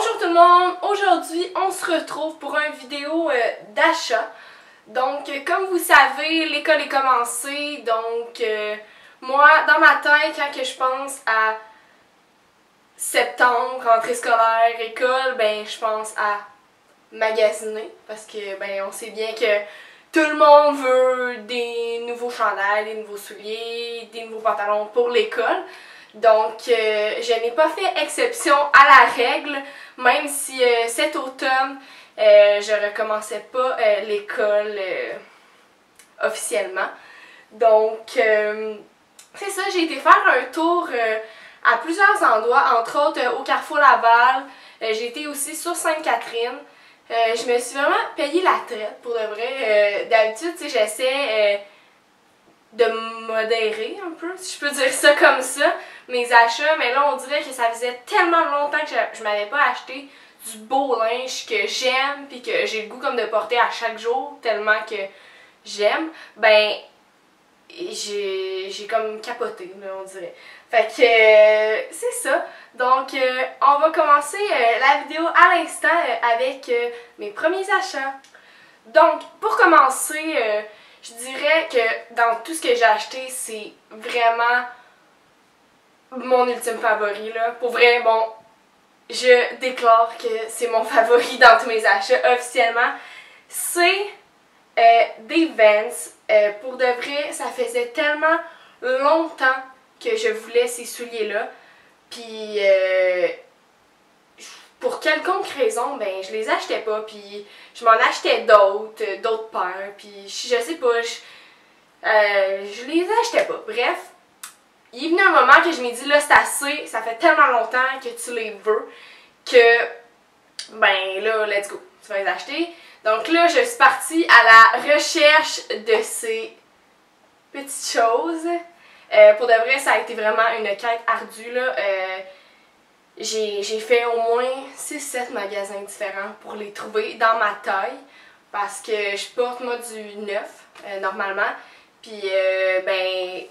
Bonjour tout le monde, aujourd'hui on se retrouve pour une vidéo d'achat. Donc comme vous savez, l'école est commencée, donc moi dans ma tête quand que je pense à septembre, rentrée scolaire, école, ben je pense à magasiner parce que ben on sait bien que tout le monde veut des nouveaux chandails, des nouveaux souliers, des nouveaux pantalons pour l'école. Donc, je n'ai pas fait exception à la règle, même si cet automne, je recommençais pas l'école officiellement. Donc, c'est ça, j'ai été faire un tour à plusieurs endroits, entre autres au Carrefour Laval. J'ai été aussi sur Sainte-Catherine. Je me suis vraiment payé la traite, pour de vrai. D'habitude, tu sais, j'essaie de modérer un peu, si je peux dire ça comme ça, mes achats, mais là on dirait que ça faisait tellement longtemps que je m'avais pas acheté du beau linge que j'aime puis que j'ai le goût comme de porter à chaque jour tellement que j'aime, ben j'ai comme capoté là on dirait. Fait que c'est ça. Donc on va commencer la vidéo à l'instant avec mes premiers achats. Donc pour commencer, je dirais que dans tout ce que j'ai acheté, c'est vraiment mon ultime favori, là. Pour vrai, bon, je déclare que c'est mon favori dans tous mes achats officiellement. C'est des Vans. Pour de vrai, ça faisait tellement longtemps que je voulais ces souliers-là. Puis, pour quelconque raison, ben, je les achetais pas. Puis, je m'en achetais d'autres paires. Puis, je sais pas, je les achetais pas. Bref. Il est venu un moment que je m'ai dit, là, c'est assez, ça fait tellement longtemps que tu les veux, que, ben là, let's go, tu vas les acheter. Donc là, je suis partie à la recherche de ces petites choses. Pour de vrai, ça a été vraiment une quête ardue, là. J'ai fait au moins 6-7 magasins différents pour les trouver dans ma taille, parce que je porte, moi, du 9, normalement. Puis, ben...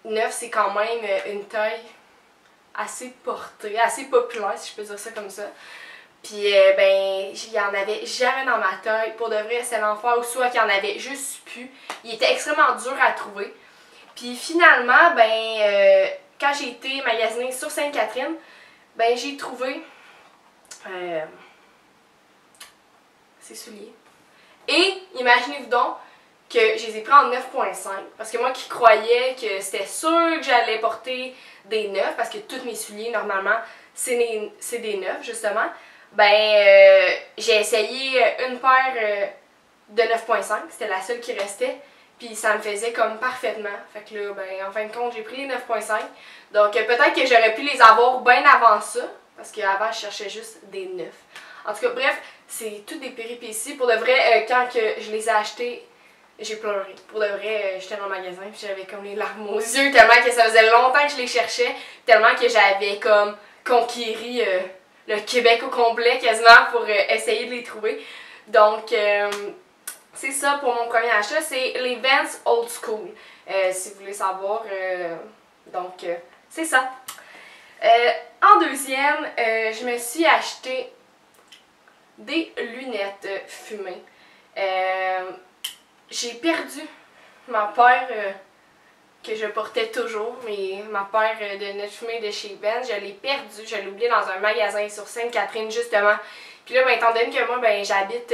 9, c'est quand même une taille assez portée, assez populaire, si je peux dire ça comme ça. Puis, ben, il y en avait jamais dans ma taille. Pour de vrai, c'est l'enfer, ou soit qu'il y en avait juste plus. Il était extrêmement dur à trouver. Puis, finalement, ben, quand j'ai été magasinée sur Sainte-Catherine, ben, j'ai trouvé ces souliers. Et, imaginez-vous donc, que je les ai pris en 9.5 parce que moi qui croyais que c'était sûr que j'allais porter des 9 parce que tous mes souliers normalement c'est des 9 justement, ben j'ai essayé une paire de 9.5, c'était la seule qui restait, puis ça me faisait comme parfaitement. Fait que là, ben en fin de compte j'ai pris les 9.5, donc peut-être que j'aurais pu les avoir bien avant ça parce qu'avant je cherchais juste des 9. En tout cas bref, c'est toutes des péripéties. Pour de vrai, quand que je les ai achetés, j'ai pleuré. Pour de vrai, j'étais dans le magasin puis j'avais comme les larmes aux yeux tellement que ça faisait longtemps que je les cherchais, tellement que j'avais comme conquéri le Québec au complet quasiment pour essayer de les trouver. Donc, c'est ça pour mon premier achat, c'est les Vans Old School, si vous voulez savoir. Donc, c'est ça. En deuxième, je me suis acheté des lunettes fumées. J'ai perdu ma paire que je portais toujours, mais ma paire de lunettes fumées de chez Ben, je l'ai perdue, je l'ai oubliée dans un magasin sur Sainte-Catherine justement. Puis là, ben, étant donné que moi, ben, j'habite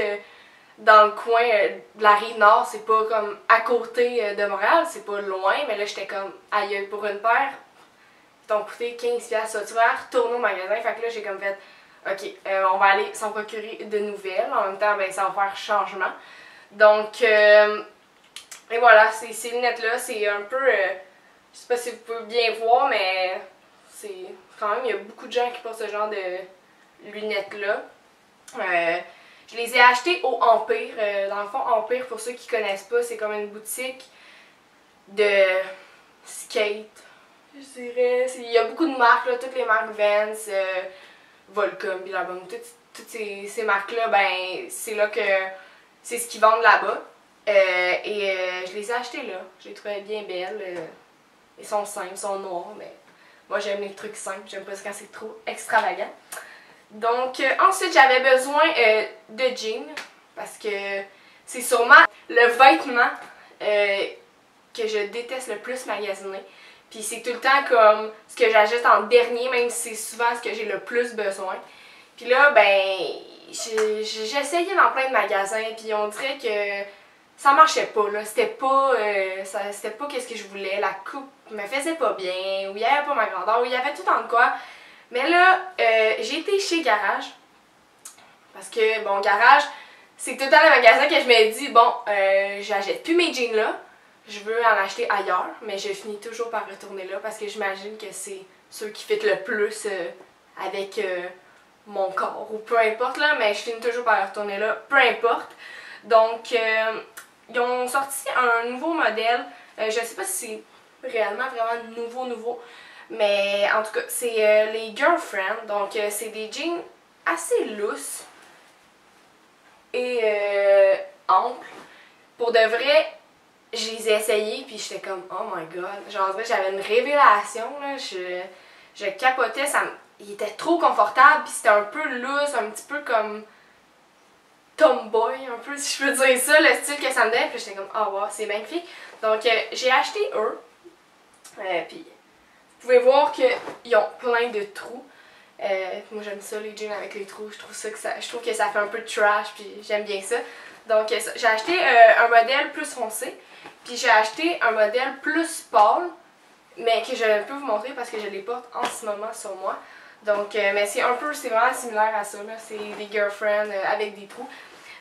dans le coin de la Rive-Nord, c'est pas comme à côté de Montréal, c'est pas loin, mais là, j'étais comme aïe pour une paire, t'ont coûté 15$, ça, tu vas retourner au magasin, fait que là, j'ai comme fait, ok, on va aller s'en procurer de nouvelles, en même temps, ben, ça va faire changement. Donc, et voilà, ces lunettes-là, c'est un peu, je sais pas si vous pouvez bien voir, mais c'est quand même, il y a beaucoup de gens qui portent ce genre de lunettes-là. Je les ai achetées au Empire. Dans le fond, Empire, pour ceux qui connaissent pas, c'est comme une boutique de skate, je dirais. Il y a beaucoup de marques, là, toutes les marques Vans, Volcom, Billabong, toutes ces marques-là, ben, c'est là que c'est ce qu'ils vendent là-bas. Je les ai achetées là. Je les trouvais bien belles. Ils sont simples, ils sont noirs, mais moi j'aime les trucs simples. J'aime pas quand c'est trop extravagant. Donc ensuite j'avais besoin de jeans parce que c'est sûrement le vêtement que je déteste le plus magasiner. Puis c'est tout le temps comme ce que j'achète en dernier, même si c'est souvent ce que j'ai le plus besoin. Puis là, ben, j'ai essayé dans plein de magasins, puis on dirait que ça marchait pas, là. C'était pas qu'est-ce que je voulais. La coupe me faisait pas bien, ou il y avait pas ma grandeur, ou il y avait tout en quoi. Mais là, j'ai été chez Garage. Parce que, bon, Garage, c'est tout le temps le magasin que je me dis, bon, j'achète plus mes jeans là. Je veux en acheter ailleurs, mais je finis toujours par retourner là parce que j'imagine que c'est ceux qui fitent le plus avec mon corps ou peu importe là, mais je finis toujours par retourner là, peu importe. Donc, ils ont sorti un nouveau modèle. Je sais pas si c'est réellement vraiment nouveau, mais en tout cas, c'est les Girlfriend. Donc, c'est des jeans assez lousses et amples. Pour de vrai, je les ai essayés puis j'étais comme oh my god, genre j'avais une révélation là, je capotais, il était trop confortable puis c'était un peu loose, un petit peu comme tomboy un peu si je peux dire ça, le style que ça me donne, puis j'étais comme oh wow, c'est magnifique. Donc j'ai acheté eux, puis vous pouvez voir qu'ils ont plein de trous. Moi j'aime ça les jeans avec les trous, je trouve que ça fait un peu trash puis j'aime bien ça. Donc j'ai acheté un modèle plus foncé. Puis j'ai acheté un modèle plus pâle, mais que je peux vous montrer parce que je les porte en ce moment sur moi. Donc, mais c'est vraiment similaire à ça, là. C'est des Girlfriend avec des trous.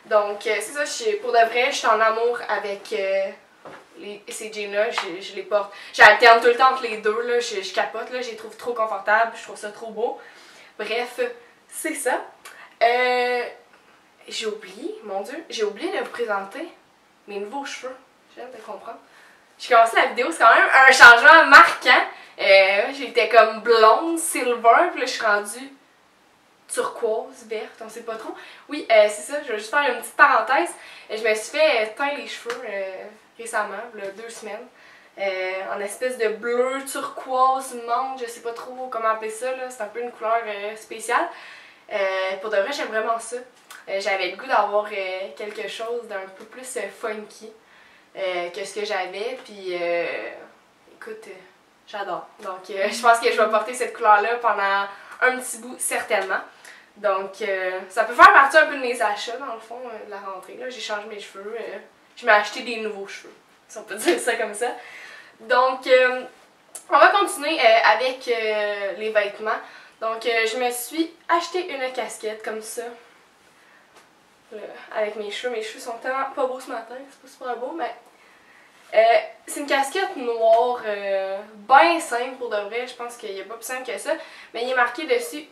Donc, c'est ça, pour de vrai, je suis en amour avec ces jeans-là. Je les porte. J'alterne tout le temps entre les deux, là. Je capote, là. Je les trouve trop confortables. Je trouve ça trop beau. Bref, c'est ça. J'ai oublié, mon Dieu, j'ai oublié de vous présenter mes nouveaux cheveux. Je viens de comprendre. J'ai commencé la vidéo, c'est quand même un changement marquant. J'étais comme blonde, silver, puis là je suis rendue turquoise, verte, on sait pas trop. Oui, c'est ça, je vais juste faire une petite parenthèse. Je me suis fait teindre les cheveux récemment, il y a 2 semaines. En espèce de bleu, turquoise, menthe, je sais pas trop comment appeler ça, c'est un peu une couleur spéciale. Pour de vrai, j'aime vraiment ça. J'avais le goût d'avoir quelque chose d'un peu plus funky. Que ce que j'avais, puis écoute, j'adore. Donc je pense que je vais porter cette couleur-là pendant un petit bout, certainement. Donc ça peut faire partie un peu de mes achats, dans le fond, de la rentrée. J'ai changé mes cheveux, je m'ai acheté des nouveaux cheveux, si on peut dire ça comme ça. Donc on va continuer avec les vêtements. Donc je me suis acheté une casquette comme ça. Avec mes cheveux sont tellement pas beaux ce matin, c'est pas super beau, mais c'est une casquette noire, bien simple pour de vrai, je pense qu'il n'y a pas plus simple que ça, mais il est marqué dessus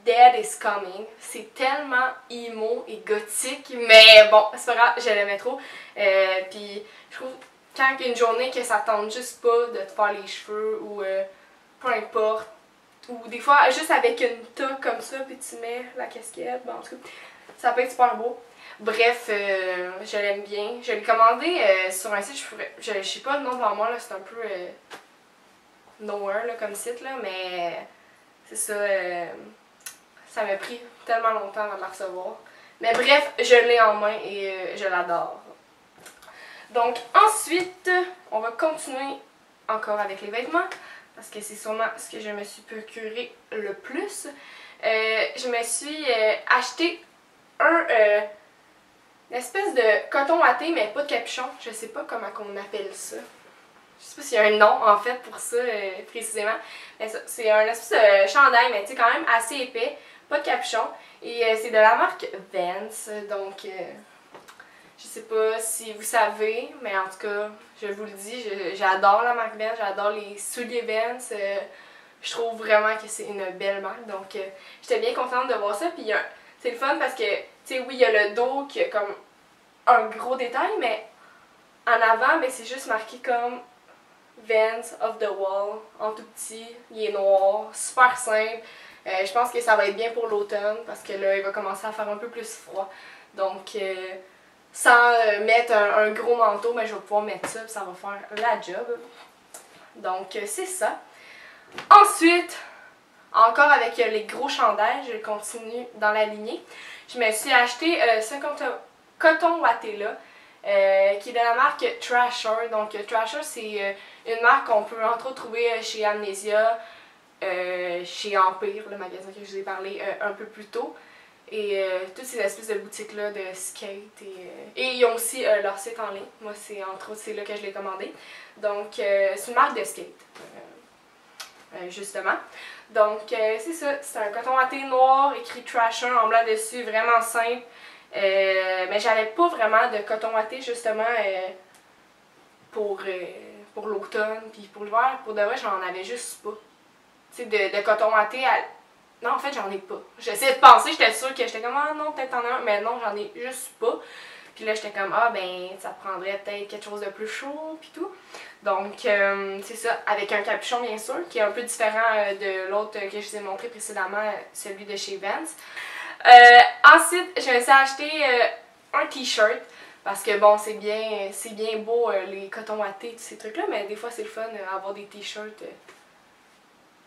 Dead is Coming. C'est tellement emo et gothique, mais bon, c'est pas grave, je l'aimais trop. Puis je trouve quand il y a une journée que ça tente juste pas de te faire les cheveux ou peu importe, ou des fois juste avec une toque comme ça, puis tu mets la casquette, bon, en tout cas. Ça peut être super beau. Bref, je l'aime bien. Je l'ai commandé sur un site, je sais pas le nom devant moi, c'est un peu nowhere là, comme site, là, mais c'est ça, ça m'a pris tellement longtemps avant de la recevoir. Mais bref, je l'ai en main et je l'adore. Donc ensuite, on va continuer encore avec les vêtements, parce que c'est sûrement ce que je me suis procuré le plus. Je me suis acheté une espèce de coton watté, mais pas de capuchon. Je sais pas comment on appelle ça. Je sais pas s'il y a un nom en fait pour ça précisément. Mais c'est un espèce de chandail, mais tu sais, quand même assez épais, pas de capuchon. Et c'est de la marque Vans. Donc, je sais pas si vous savez, mais en tout cas, je vous le dis, j'adore la marque Vans, j'adore les souliers Vans. Je trouve vraiment que c'est une belle marque. Donc, j'étais bien contente de voir ça. Puis, c'est le fun parce que, tu sais, oui, il y a le dos qui a comme un gros détail, mais en avant, ben, c'est juste marqué comme Vans of the Wall, en tout petit, il est noir, super simple. Je pense que ça va être bien pour l'automne parce que là, il va commencer à faire un peu plus froid. Donc, sans mettre un gros manteau, ben, je vais pouvoir mettre ça et ça va faire la job. Donc, c'est ça. Ensuite, en encore avec les gros chandails, je continue dans la lignée. Je me suis acheté ce coton watté là, qui est de la marque Trasher. Donc Trasher, c'est une marque qu'on peut entre autres trouver chez Amnesia, chez Empire, le magasin que je vous ai parlé un peu plus tôt. Et toutes ces espèces de boutiques là de skate. Et ils ont aussi leur site en ligne. Moi, c'est entre autres, c'est là que je l'ai commandé. Donc, c'est une marque de skate. Justement. Donc, c'est ça. C'est un coton watté noir, écrit Trasher en blanc dessus, vraiment simple. Mais j'avais pas vraiment de coton watté, justement, pour l'automne puis pour l'hiver. Pour de vrai, j'en avais juste pas. Tu sais, de coton watté à... Non, en fait, j'en ai pas. J'essayais de penser, j'étais sûre que j'étais comme, ah non, peut-être en a un, mais non, j'en ai juste pas. Puis là, j'étais comme, ah ben, ça prendrait peut-être quelque chose de plus chaud, puis tout. Donc, c'est ça, avec un capuchon, bien sûr, qui est un peu différent de l'autre que je vous ai montré précédemment, celui de chez Vans. Ensuite, je me suis acheté un t-shirt, parce que bon, c'est bien beau, les cotons wattés, tous ces trucs-là, mais des fois, c'est le fun d'avoir des t-shirts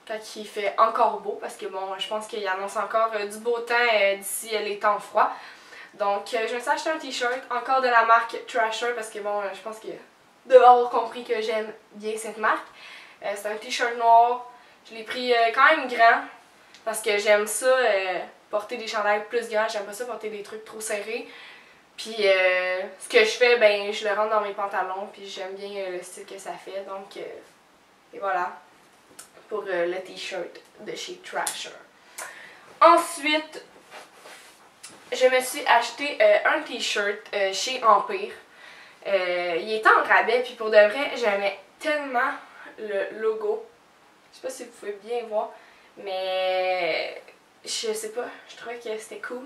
quand il fait encore beau, parce que bon, je pense qu'il annonce encore du beau temps d'ici les temps froids. Donc, je me suis acheté un t-shirt, encore de la marque Trasher, parce que bon, je pense que de avoir compris que j'aime bien cette marque. C'est un t-shirt noir, je l'ai pris quand même grand, parce que j'aime ça, porter des chandails plus grands, j'aime pas ça porter des trucs trop serrés. Puis, ce que je fais, ben, je le rentre dans mes pantalons, puis j'aime bien le style que ça fait, donc, et voilà. Pour le t-shirt de chez Trasher. Ensuite, je me suis acheté un t-shirt chez Empire. Il était en rabais, puis pour de vrai, j'aimais tellement le logo. Je sais pas si vous pouvez bien voir, mais je sais pas, je trouvais que c'était cool.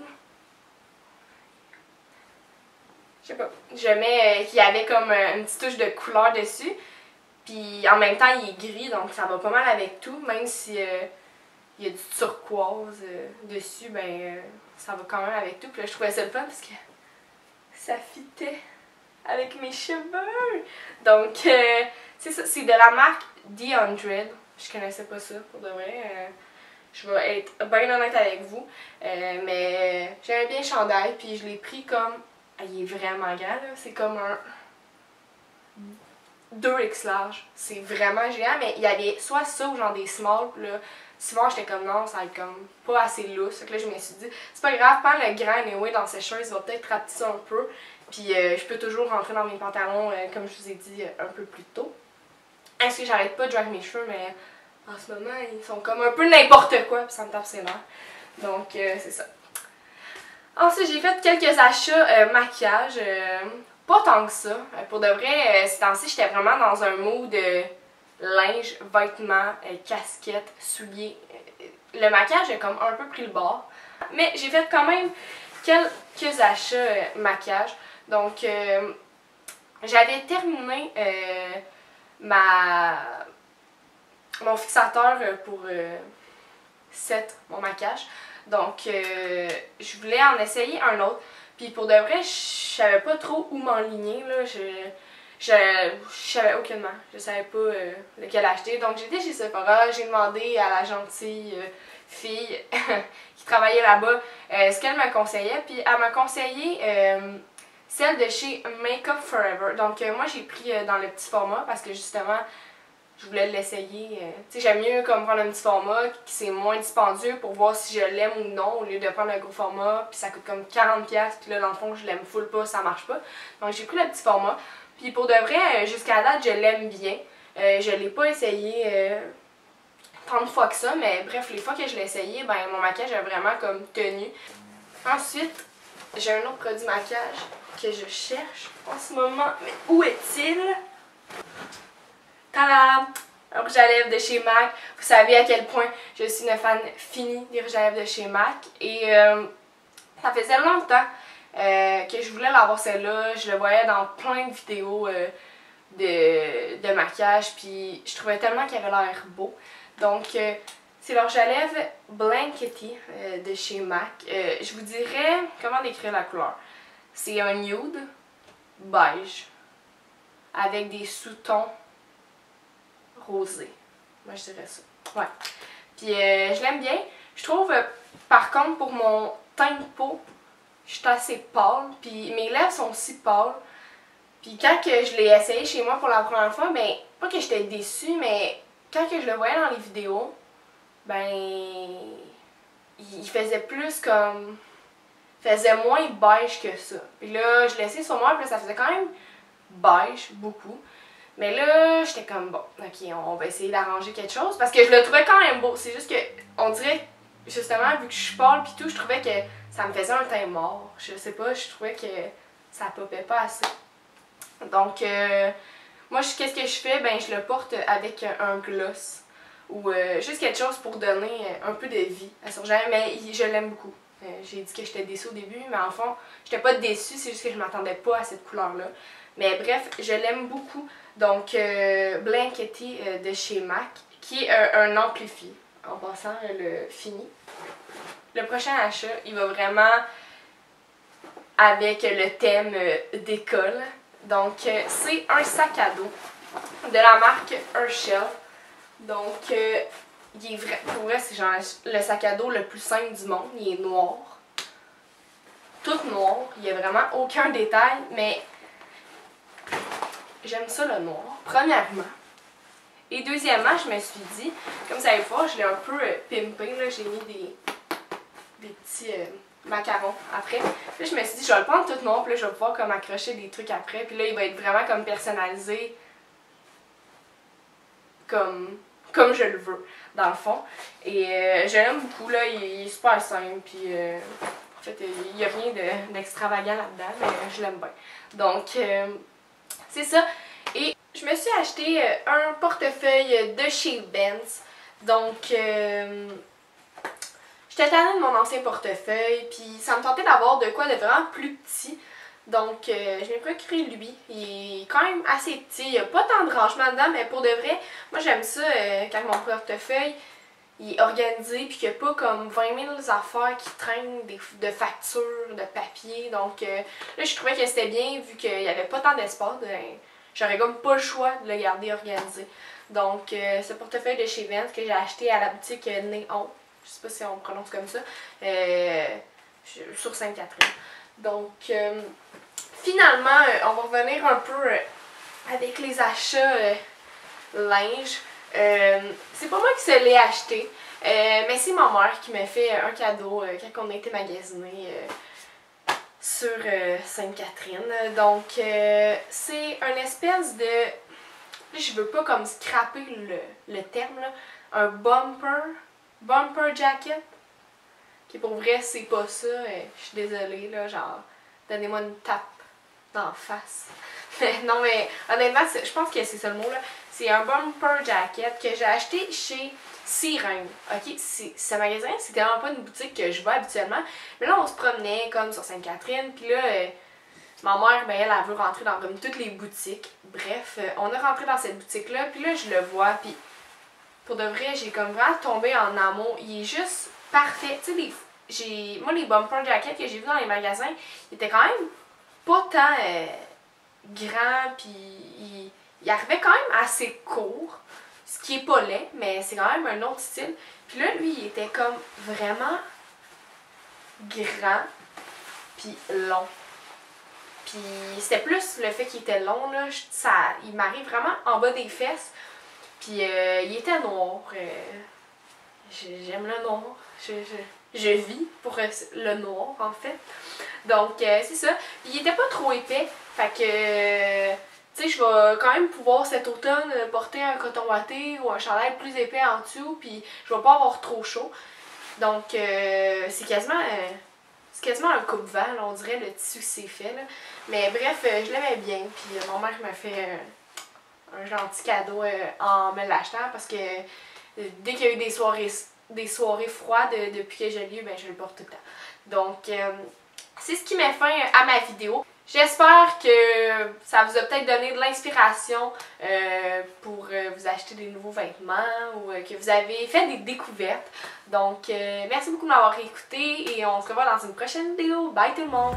Je sais pas, j'aimais qu'il y avait comme une petite touche de couleur dessus. Puis en même temps, il est gris, donc ça va pas mal avec tout. Même si il y a du turquoise dessus, ben ça va quand même avec tout. Puis là, je trouvais ça le fun parce que ça fitait avec mes cheveux. Donc, c'est ça, c'est de la marque The 100. Je connaissais pas ça, pour de vrai. Je vais être bien honnête avec vous. Mais j'aimais bien le chandail, puis je l'ai pris comme... il est vraiment grand, là. C'est comme un... 2X large. C'est vraiment géant, mais il y avait soit ça ou genre des small, là. Souvent, j'étais comme non, ça va être comme pas assez lousse. Donc là, je me suis dit, c'est pas grave, prends le grand anyway dans ces choses, il va peut-être rapetisser un peu. Puis je peux toujours rentrer dans mes pantalons, comme je vous ai dit un peu plus tôt. Est-ce que j'arrête pas de drag mes cheveux, mais en ce moment, ils sont comme un peu n'importe quoi, puis ça me tape ses nerfs. Donc, c'est ça. Ensuite, j'ai fait quelques achats maquillage. Pas tant que ça. Pour de vrai, ces temps-ci, j'étais vraiment dans un mood linge, vêtements, casquettes, souliers. Le maquillage a comme un peu pris le bord. Mais j'ai fait quand même quelques achats maquillage. Donc, j'avais terminé mon fixateur pour set mon maquillage. Donc, je voulais en essayer un autre. Puis pour de vrai, je savais pas trop où m'enligner, là. Je savais aucunement. Je savais pas lequel acheter. Donc j'étais chez Sephora, j'ai demandé à la gentille fille qui travaillait là-bas ce qu'elle me conseillait. Puis elle m'a conseillé celle de chez Make Up Forever. Donc moi j'ai pris dans le petit format parce que justement je voulais l'essayer. Tu sais, j'aime mieux comme prendre un petit format qui c'est moins dispendieux pour voir si je l'aime ou non au lieu de prendre un gros format puis ça coûte comme 40$, puis là dans le fond je l'aime full pas, ça marche pas. Donc j'ai pris le petit format. Puis pour de vrai, jusqu'à date je l'aime bien. Je l'ai pas essayé tant de fois que ça, mais bref, les fois que je l'ai essayé, ben mon maquillage a vraiment comme tenu. Ensuite, j'ai un autre produit maquillage que je cherche en ce moment. Mais où est-il? Tadam! Un rouge à lèvres de chez MAC. Vous savez à quel point je suis une fan finie des rouges à lèvres de chez MAC. Et ça faisait longtemps que je voulais l'avoir celle-là. Je le voyais dans plein de vidéos de maquillage. Puis je trouvais tellement qu'il avait l'air beau. Donc c'est le rouge à lèvres Blankety de chez MAC. Je vous dirais comment décrire la couleur. C'est un nude beige avec des sous-tons rosé. Moi, je dirais ça. Ouais. Puis je l'aime bien. Je trouve, par contre, pour mon teint de peau, je suis assez pâle. Puis mes lèvres sont aussi pâles. Puis quand que je l'ai essayé chez moi pour la première fois, ben, pas que j'étais déçue, mais quand que je le voyais dans les vidéos, ben, il faisait plus comme... faisait moins beige que ça. Puis là, je l'ai essayé sur moi, puis là, ça faisait quand même beige, beaucoup. Mais là, j'étais comme, bon, ok, on va essayer d'arranger quelque chose, parce que je le trouvais quand même beau. C'est juste que, on dirait, justement, vu que je suis pâle pis tout, je trouvais que ça me faisait un teint mort. Je sais pas, je trouvais que ça popait pas assez. Donc, moi, qu'est-ce que je fais? Ben, je le porte avec un gloss. Ou juste quelque chose pour donner un peu de vie à Surgère, mais je l'aime beaucoup. J'ai dit que j'étais déçue au début, mais en fond, j'étais pas déçue, c'est juste que je m'attendais pas à cette couleur-là. Mais bref, je l'aime beaucoup. Donc, Blankety de chez MAC, qui est un amplifié. En passant, le fini. Le prochain achat, il va vraiment avec le thème d'école. Donc, c'est un sac à dos de la marque Herschel. Donc, il est vrai, pour vrai, c'est genre le sac à dos le plus simple du monde. Il est noir. Tout noir. Il n'y a vraiment aucun détail, mais j'aime ça le noir, premièrement. Et deuxièmement, je me suis dit, comme ça allait voir, je l'ai un peu pimpé, là, j'ai mis des petits macarons après. Puis là, je me suis dit, je vais le prendre tout noir, puis là, je vais pouvoir comme accrocher des trucs après. Puis là, il va être vraiment comme personnalisé, comme je le veux, dans le fond. Et je l'aime beaucoup, là, il est super simple, puis en fait, il n'y a rien d'extravagant là-dedans, mais je l'aime bien. Donc, c'est ça. Et je me suis acheté un portefeuille de chez Benz. Donc, j'étais tannée de mon ancien portefeuille, puis ça me tentait d'avoir de quoi de vraiment plus petit. Donc, je m'ai procuré lui. Il est quand même assez petit. Il n'y a pas tant de rangement dedans, mais pour de vrai, moi j'aime ça quand mon portefeuille il est organisé, puis qu'il n'y a pas comme 20 000 affaires qui traînent de factures, de papier. Donc, là, je trouvais que c'était bien, vu qu'il n'y avait pas tant d'espace. J'aurais comme pas le choix de le garder organisé. Donc, ce portefeuille de chez Benz que j'ai acheté à la boutique Néon, je sais pas si on le prononce comme ça, sur Sainte-Catherine. Donc, finalement, on va revenir un peu avec les achats linge. C'est pas moi qui se l'ai acheté, mais c'est ma mère qui m'a fait un cadeau quand on a été magasiner sur Sainte-Catherine. Donc, c'est une espèce de... Je veux pas comme scraper le terme, là. Un bumper jacket. Qui pour vrai, c'est pas ça. Je suis désolée, là, genre, donnez-moi une tape d'en face. Non, mais honnêtement, je pense que c'est ça le mot, là. C'est un bumper jacket que j'ai acheté chez Sirène. Ok, ce magasin, c'était vraiment pas une boutique que je vais habituellement. Mais là, on se promenait comme sur Sainte-Catherine. Puis là, ma mère, ben, elle veut rentrer dans comme toutes les boutiques. Bref, on est rentré dans cette boutique-là. Puis là, je le vois. Puis pour de vrai, j'ai comme vraiment tombé en amour. Il est juste parfait. Tu sais, moi, les bumper jackets que j'ai vus dans les magasins, ils étaient quand même pas tant grands. Puis il arrivait quand même assez court. Ce qui est pas laid, mais c'est quand même un autre style. Puis là, lui, il était comme vraiment grand, puis long. Puis c'était plus le fait qu'il était long, là, il m'arrive vraiment en bas des fesses. Puis il était noir. J'aime le noir. Je vis pour le noir, en fait. Donc, c'est ça. Puis il était pas trop épais. Fait que... tu sais, je vais quand même pouvoir cet automne porter un coton watté ou un chandail plus épais en dessous, puis je vais pas avoir trop chaud. Donc, c'est quasiment un coupe-vent, on dirait, le tissu que c'est fait. Là. Mais bref, je l'aimais bien, puis mon mère m'a fait un gentil cadeau en me l'achetant, parce que dès qu'il y a eu des soirées froides depuis que je l'ai eu, ben, je le porte tout le temps. Donc, c'est ce qui met fin à ma vidéo. J'espère que ça vous a peut-être donné de l'inspiration pour vous acheter des nouveaux vêtements ou que vous avez fait des découvertes. Donc, merci beaucoup de m'avoir écouté et on se revoit dans une prochaine vidéo. Bye tout le monde!